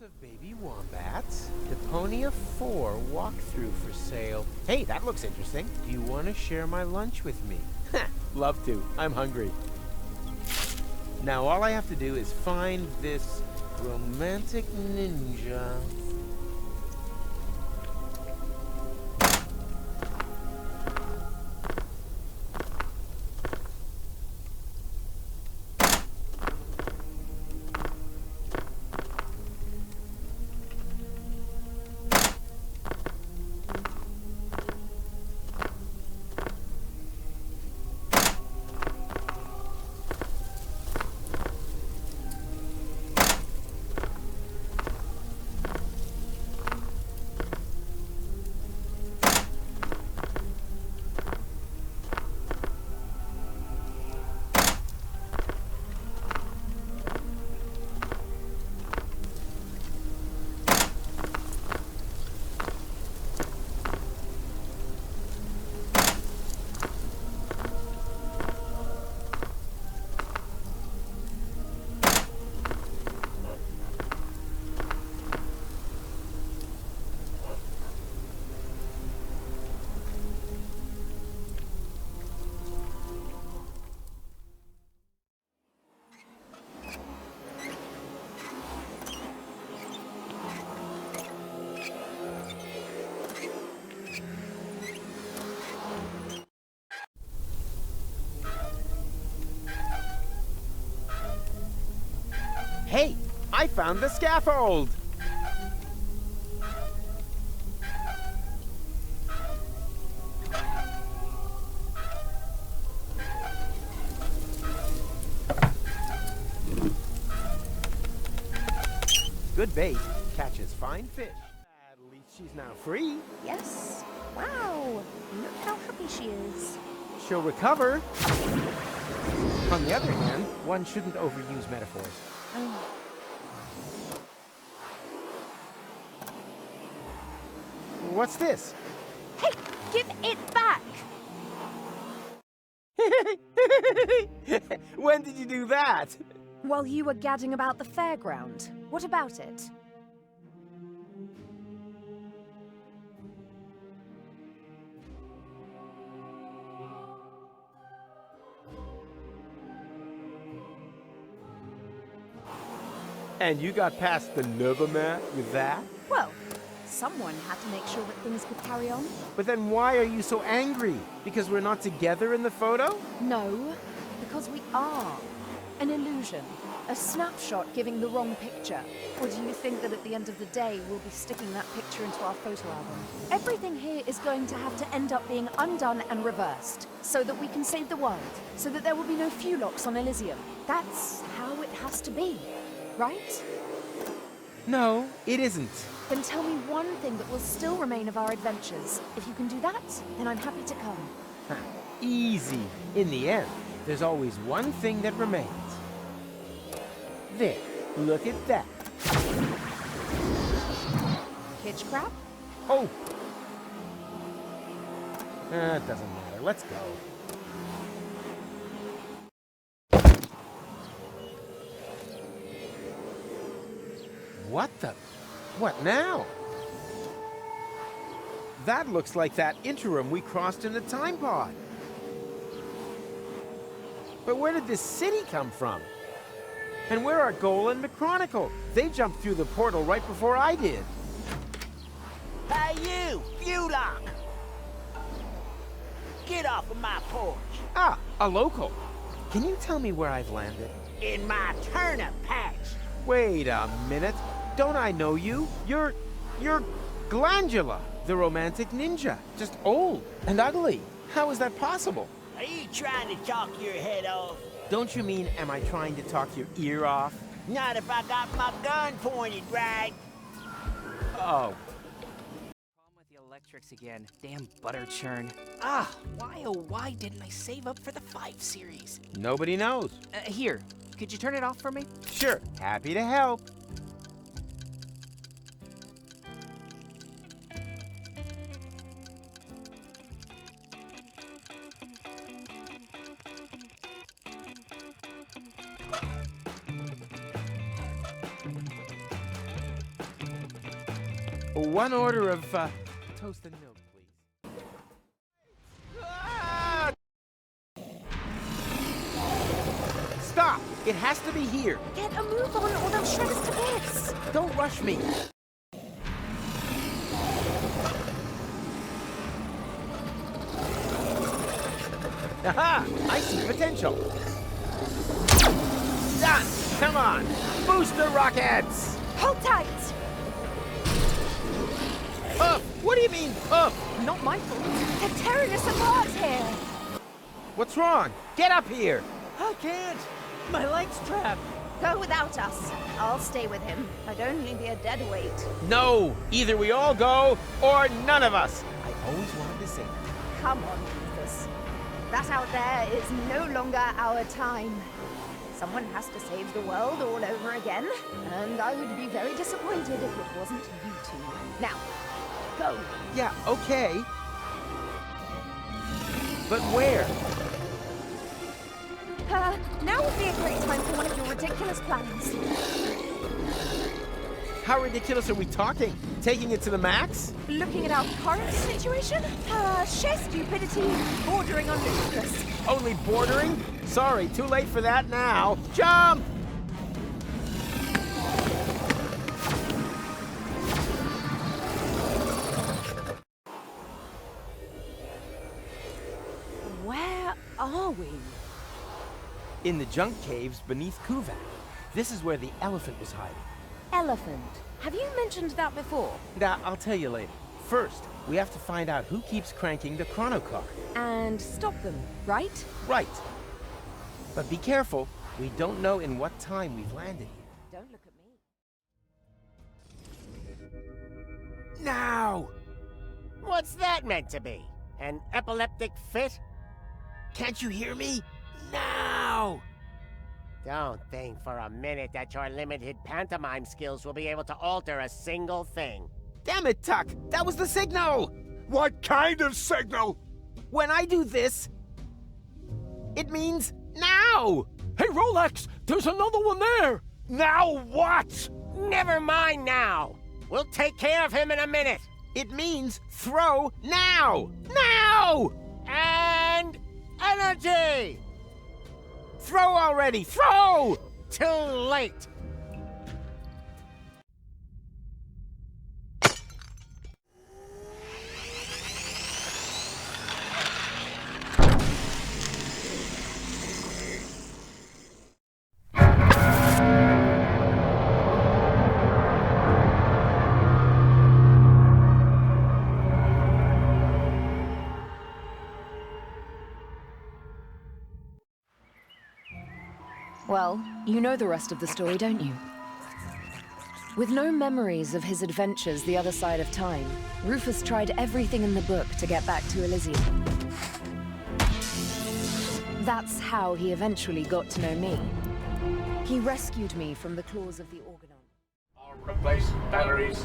Of baby wombats. Deponia 4 walkthrough for sale. Hey, that looks interesting. Do you want to share my lunch with me? Love to. I'm hungry. Now all I have to do is find this romantic ninja. Hey, I found the scaffold! Good bait. Catches fine fish. At least she's now free. Yes. Wow. Look how happy she is. She'll recover. On the other hand, one shouldn't overuse metaphors. What's this? Hey, give it back! When did you do that? While you were gadding about the fairground. What about it? And you got past the Nevermat with that? Well, someone had to make sure that things could carry on. But then why are you so angry? Because we're not together in the photo? No, because we are. An illusion. A snapshot giving the wrong picture. Or do you think that at the end of the day, we'll be sticking that picture into our photo album? Everything here is going to have to end up being undone and reversed, so that we can save the world, so that there will be no locks on Elysium. That's how it has to be, right? No, it isn't. Then tell me one thing that will still remain of our adventures. If you can do that, then I'm happy to come. Easy. In the end, there's always one thing that remains. There, look at that. Hitch crab? Oh! It doesn't matter. Let's go. What the? What now? That looks like that interim we crossed in the time pod. But where did this city come from? And where are Goal and McChronicle? They jumped through the portal right before I did. Hey you, Fulock! Get off of my porch! Ah, a local. Can you tell me where I've landed? In my turnip patch! Wait a minute. Don't I know you? You're Glandula, the romantic ninja. Just old and ugly. How is that possible? Are you trying to talk your head off? Don't you mean, am I trying to talk your ear off? Not if I got my gun pointed right. Oh. Problem with the electrics again. Damn butter churn. Ah, why oh why didn't I save up for the 5 series? Nobody knows. Here, could you turn it off for me? Sure, happy to help. One order of toasted milk, please. Ah! Stop! It has to be here. Get a move on or they'll shred us to bits. Don't rush me. Aha! I see potential. Done! Come on! Booster rockets! Hold tight. Up! What do you mean, up? Not my fault. They're tearing us apart here. What's wrong? Get up here! I can't. My leg's trapped. Go without us. I'll stay with him. I'd only be a dead weight. No! Either we all go, or none of us! I always wanted to say that. Come on, Rufus. That out there is no longer our time. Someone has to save the world all over again, and I would be very disappointed if it wasn't you two. Now, go. Yeah, okay. But where? Now would be a great time for one of your ridiculous plans. How ridiculous are we talking? Taking it to the max? Looking at our current situation? Sheer stupidity, bordering on ludicrous. Only bordering? Sorry, too late for that now. Jump! Where are we? In the junk caves beneath Kuvak. This is where the elephant was hiding. Elephant. Have you mentioned that before? Nah, I'll tell you later. First, we have to find out who keeps cranking the chrono car. And stop them, right? Right. But be careful. We don't know in what time we've landed here. Don't look at me. Now! What's that meant to be? An epileptic fit? Can't you hear me? Now! Don't think for a minute that your limited pantomime skills will be able to alter a single thing. Damn it, Tuck! That was the signal! What kind of signal? When I do this, it means now! Hey, Rolex! There's another one there! Now what? Never mind now. We'll take care of him in a minute. It means throw now! Now! And energy! Throw already! Throw! Too late. Well, you know the rest of the story, don't you? With no memories of his adventures the other side of time, Rufus tried everything in the book to get back to Elysium. That's how he eventually got to know me. He rescued me from the claws of the Organon. I'll replace batteries.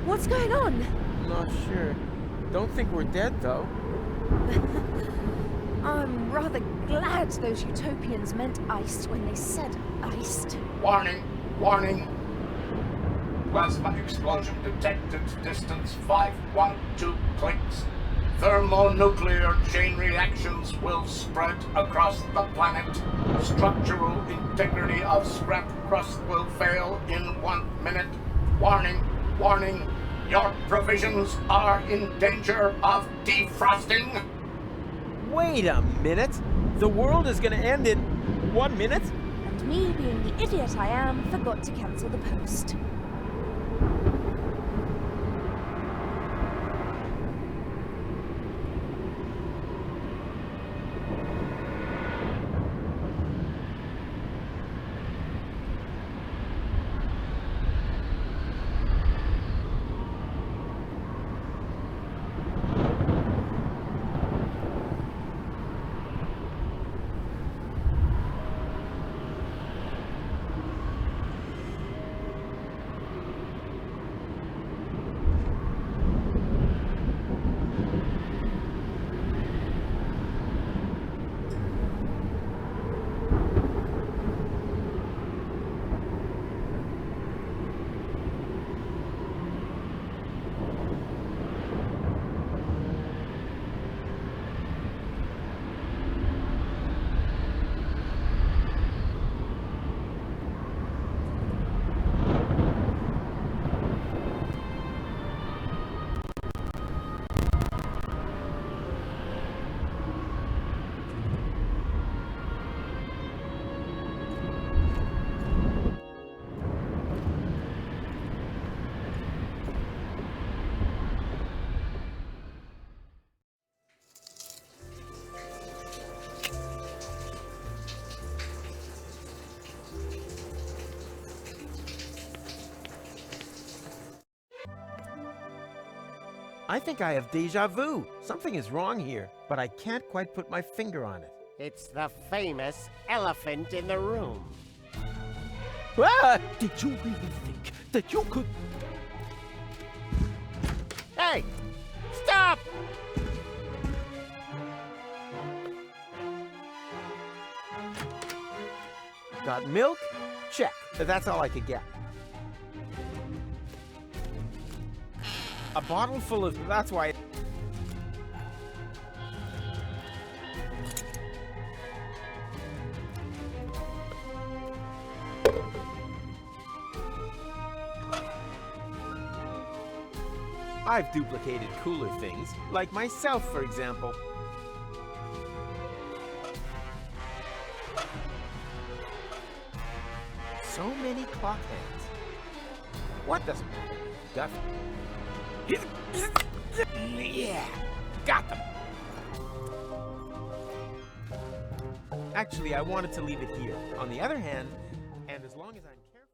What's going on? Not sure. Don't think we're dead, though. I'm rather glad those Utopians meant iced when they said iced. Warning, warning. Plasma explosion detected. Distance 512 clicks. Thermonuclear chain reactions will spread across the planet. Structural integrity of scrap crust will fail in 1 minute. Warning, warning. Your provisions are in danger of defrosting. Wait a minute! The world is gonna end in 1 minute? And me, being the idiot I am, forgot to cancel the post. I think I have deja vu. Something is wrong here, but I can't quite put my finger on it. It's the famous elephant in the room. Ah! Did you really think that you could... Hey! Stop! Got milk? Check. That's all I could get. A bottle full of... That's why... I've duplicated cooler things, like myself, for example. So many clock hands. What doesn't matter? Yeah, got them. Actually, I wanted to leave it here. On the other hand, and as long as I'm careful...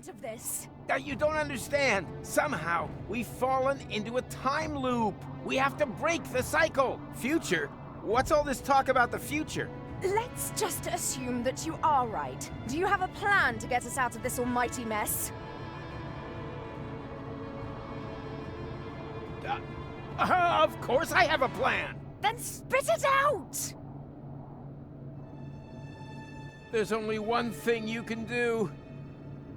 Of this. You don't understand. Somehow, we've fallen into a time loop. We have to break the cycle. Future? What's all this talk about the future? Let's just assume that you are right. Do you have a plan to get us out of this almighty mess? Of course I have a plan. Then spit it out! There's only one thing you can do.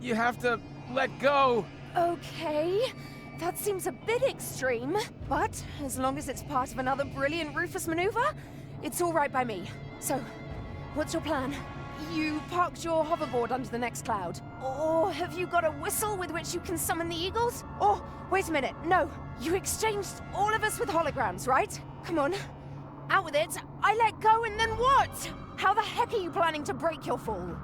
You have to let go. Okay, that seems a bit extreme, but as long as it's part of another brilliant Rufus maneuver, it's all right by me. So, what's your plan? You parked your hoverboard under the next cloud? Or have you got a whistle with which you can summon the eagles? Or, wait a minute, no, you exchanged all of us with holograms, right? Come on, out with it. I let go and then what? How the heck are you planning to break your fall?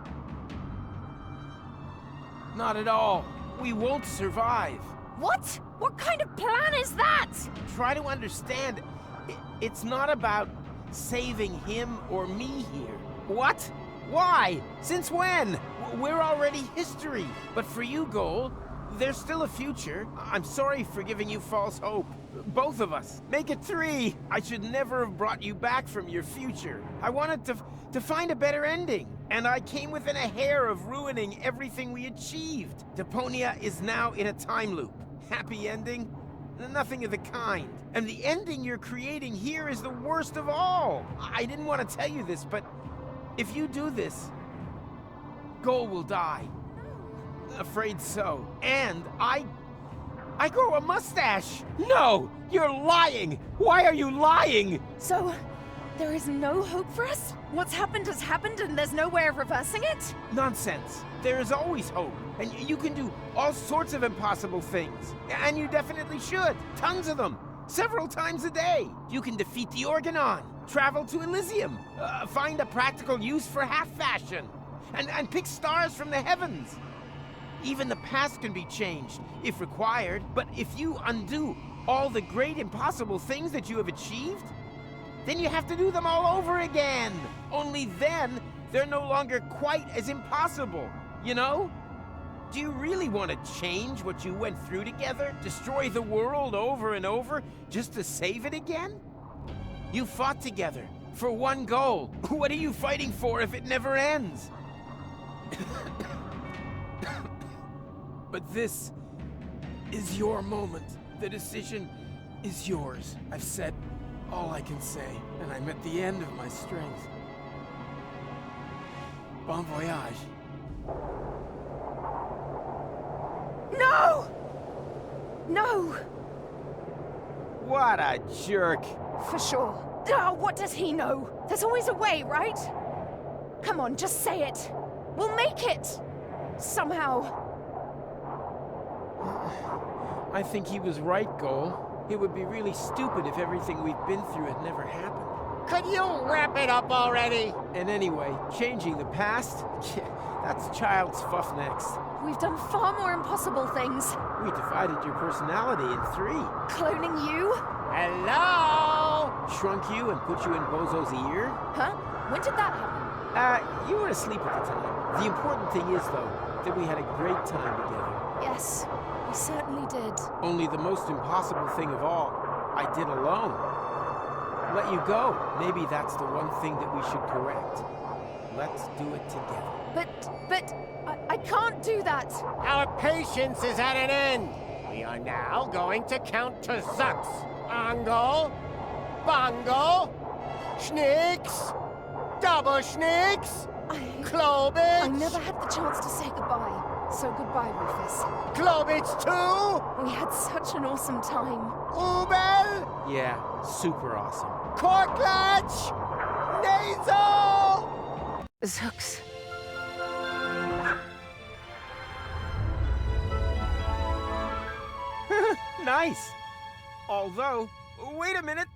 Not at all. We won't survive. What? What kind of plan is that? Try to understand. It's not about saving him or me here. What? Why? Since when? We're already history. But for you, Goal, there's still a future. I'm sorry for giving you false hope. Both of us. Make it 3. I should never have brought you back from your future. I wanted to find a better ending. And I came within a hair of ruining everything we achieved. Deponia is now in a time loop. Happy ending? Nothing of the kind. And the ending you're creating here is the worst of all. I didn't want to tell you this, but if you do this, Goal will die. Afraid so. And I grow a mustache. No, you're lying. Why are you lying? So, there is no hope for us? What's happened has happened and there's no way of reversing it? Nonsense. There is always hope. And you can do all sorts of impossible things. And you definitely should. Tons of them. Several times a day. You can defeat the Organon. Travel to Elysium. Find a practical use for half fashion. and pick stars from the heavens. Even the past can be changed, if required, but if you undo all the great impossible things that you have achieved, then you have to do them all over again. Only then, they're no longer quite as impossible, you know? Do you really want to change what you went through together? Destroy the world over and over just to save it again? You fought together for one goal. What are you fighting for if it never ends? But this is your moment. The decision is yours. I've said all I can say, and I'm at the end of my strength. Bon voyage. No! No! What a jerk. For sure. Oh, what does he know? There's always a way, right? Come on, just say it. We'll make it! Somehow. I think he was right, Goal. It would be really stupid if everything we've been through had never happened. Could you wrap it up already? And anyway, changing the past? That's child's fuff next. We've done far more impossible things. We divided your personality in 3. Cloning you? Hello? Shrunk you and put you in Bozo's ear? Huh? When did that happen? You were asleep at the time. The important thing is, though, that we had a great time together. Yes, we certainly did. Only the most impossible thing of all, I did alone. Let you go. Maybe that's the one thing that we should correct. Let's do it together. But, I can't do that. Our patience is at an end. We are now going to count to Zux. Angle, Bongo, Schnicks, Double Schnicks, Klobitz. I never had the chance to say goodbye. So goodbye, Rufus. Klobitz 2, We had such an awesome time. Ubel, Yeah, super awesome. Korklatch, Nasal. Zux. Nice. Although, wait a minute.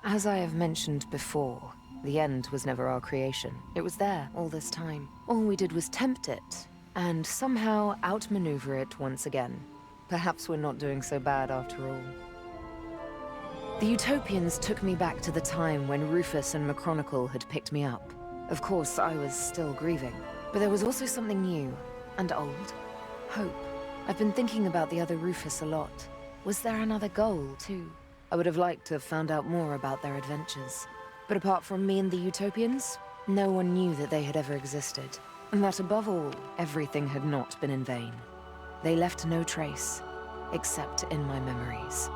As I have mentioned before, the end was never our creation. It was there all this time. All we did was tempt it, and somehow outmaneuver it once again. Perhaps we're not doing so bad after all. The Utopians took me back to the time when Rufus and McChronicle had picked me up. Of course, I was still grieving, but there was also something new and old. Hope. I've been thinking about the other Rufus a lot. Was there another goal, too? I would have liked to have found out more about their adventures. But apart from me and the Utopians, no one knew that they had ever existed. And that above all, everything had not been in vain. They left no trace, except in my memories.